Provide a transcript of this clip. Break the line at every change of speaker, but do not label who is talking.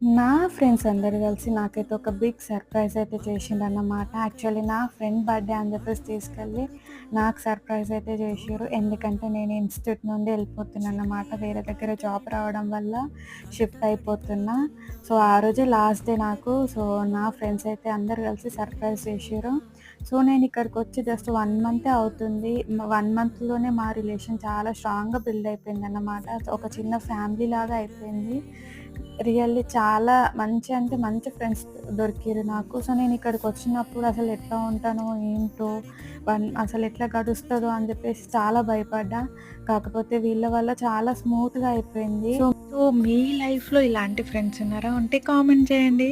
నా ఫ్రెండ్స్ అందరూ కలిసి నాకైతే ఒక బిగ్ సర్ప్రైజ్ అయితే చేసిండ్రన్నమాట. యాక్చువల్లీ నా ఫ్రెండ్ బర్త్‌డే అని చెప్పేసి తీసుకెళ్ళి నాకు సర్ప్రైజ్ అయితే చేషిర్రు. ఎందుకంటే నేను ఇన్‌స్టిట్యూట్ నుండి ఎళ్ళిపోతున్నానన్నమాట. వేరే దగ్గర జాబ్ రావడం వల్ల షిఫ్ట్ అయిపోతున్నా. సో, ఆ రోజే లాస్ట్ డే నాకు. సో, నా ఫ్రెండ్స్ అయితే అందరూ కలిసి సర్ప్రైజ్ చేషిర్రు. సో, నేనిక్కడికొచ్చి జస్ట్ 1 మంతే అవుతుంది. 1 మంత్‌లోనే మా రిలేషన్ చాలా స్ట్రాంగ్‌గా బిల్డ్ అయిపోయిందన్నమాట. ఒక చిన్న ఫ్యామిలీ లాగా అయిపోయింది. రియల్లీ చాలా మంచి అంటే మంచి ఫ్రెండ్స్ దొరికిర్రు నాకు. సో, నేనిక్కడికొచ్చినప్పుడు అసలెట్లా ఉంటానో, ఏంటో, అసలెట్లా గడుస్తదో అని జెప్పేసి చాలా భయపడ్డా. కాకపోతే వీళ్ళ వల్ల చాలా స్మూత్‌గా అయిపోయింది.
సో, మీ లైఫ్‌లో ఇలాంటి ఫ్రెండ్స్ ఉన్నారా? ఉంటే కామెంట్ చేయండి.